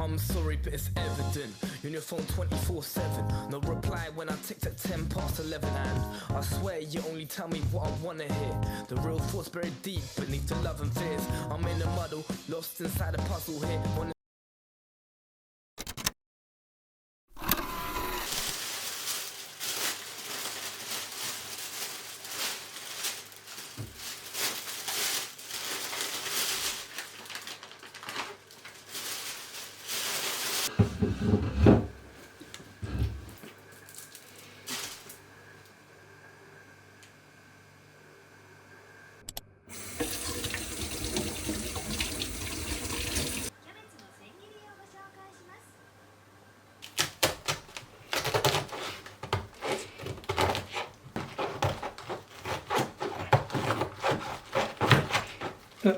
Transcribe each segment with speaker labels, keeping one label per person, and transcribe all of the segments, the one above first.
Speaker 1: I'm sorry, but it's evident. You're on your phone 24/7. No reply when I ticked at 10 past 11. And I swear you only tell me what I wanna hear. The real thoughts buried deep beneath the love and fears. I'm in a muddle, lost inside a puzzle here.
Speaker 2: Uh.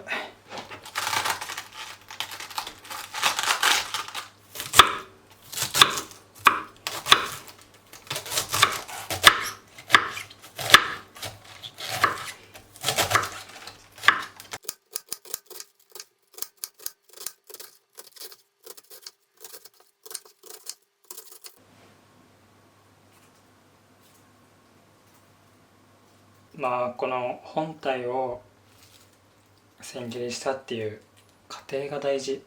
Speaker 2: まあこの本体を千切りしたっていう過程が大事。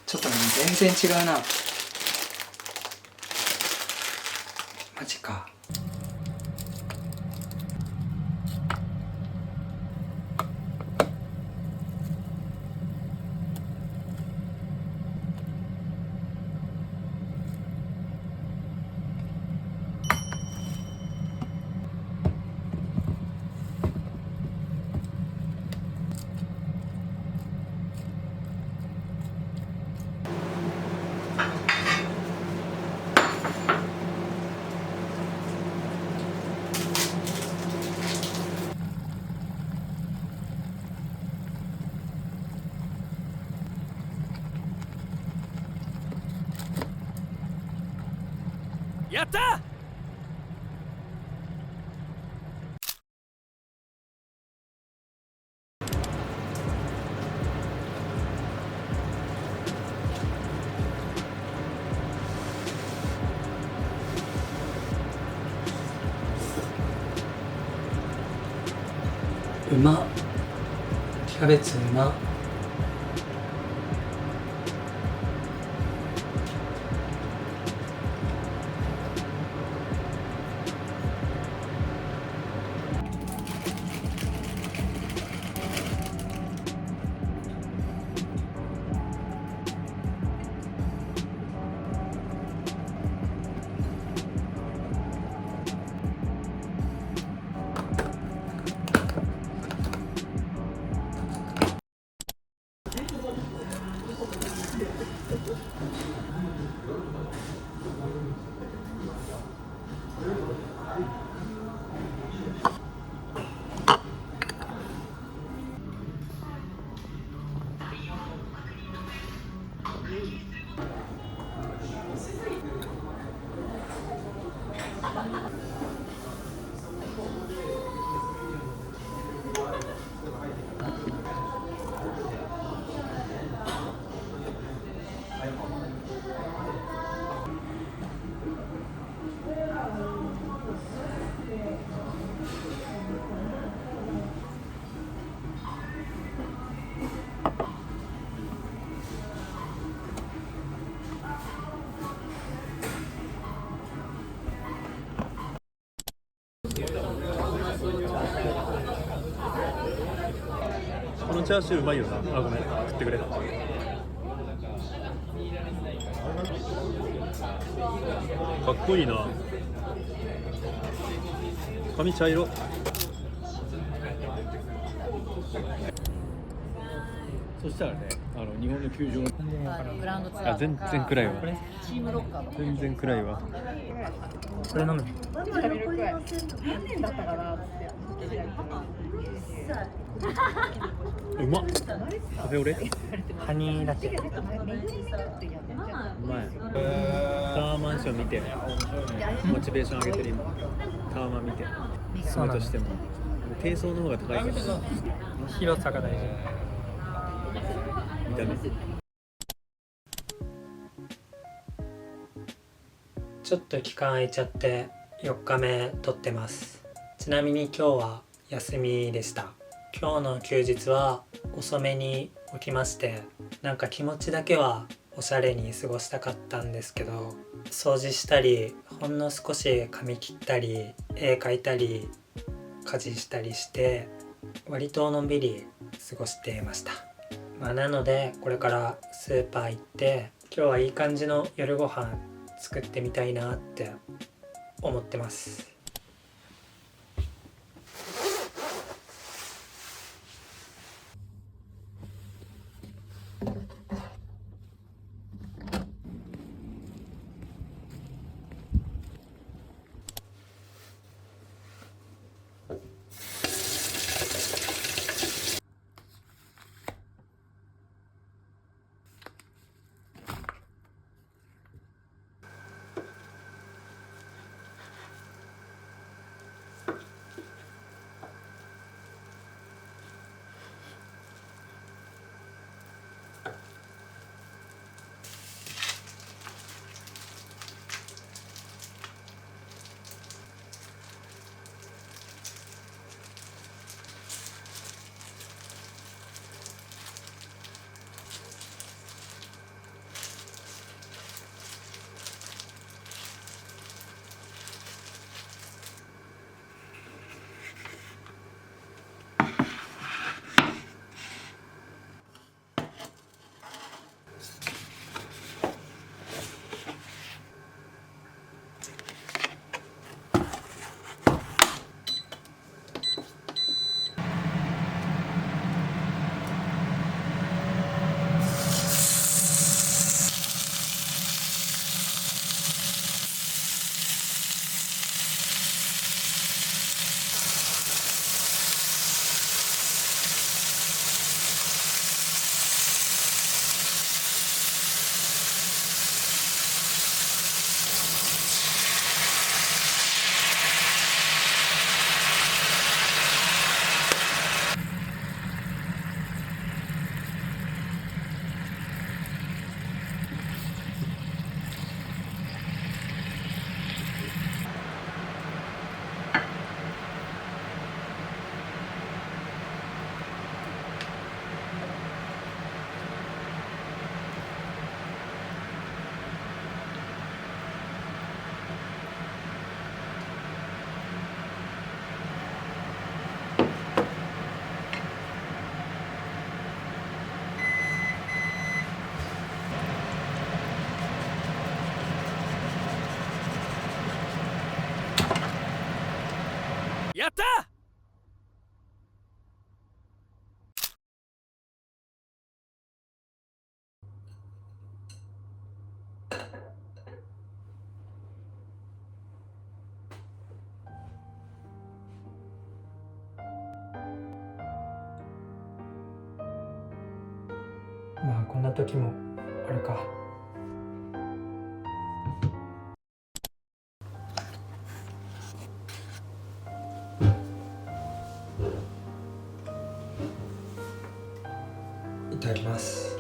Speaker 2: ちょっとね全然違うな。マジか。
Speaker 1: やった！
Speaker 2: うまっ。キャベツうまっ。
Speaker 3: このチャーシューうまいよな。あ、ごめん、食ってくれ。かっこいいな。髪茶色。そしたらね、日本の球場
Speaker 4: グラウンドツアーとか
Speaker 3: 全然暗いわ。
Speaker 4: チームロッカーとか
Speaker 3: 全然暗いわ。
Speaker 2: これ飲む。
Speaker 4: 何年だったかなって
Speaker 3: うまっ。カフェオレ
Speaker 2: ハニーラテ。
Speaker 3: うまい。タワーマンション見てモチベーション上げてる今。タワマン見て仕事しても低層の方が高いけど
Speaker 2: 広さが大事。
Speaker 3: 見た目
Speaker 2: ちょっと期間空いちゃって4日目撮ってます。ちなみに今日は休みでした。今日の休日は遅めに起きまして、なんか気持ちだけはおしゃれに過ごしたかったんですけど、掃除したりほんの少し髪切ったり絵描いたり家事したりして割とのんびり過ごしていました。なのでこれからスーパー行って今日はいい感じの夜ご飯作ってみたいなって思ってます。
Speaker 1: やった。
Speaker 2: こんな時もあるか。いただきます。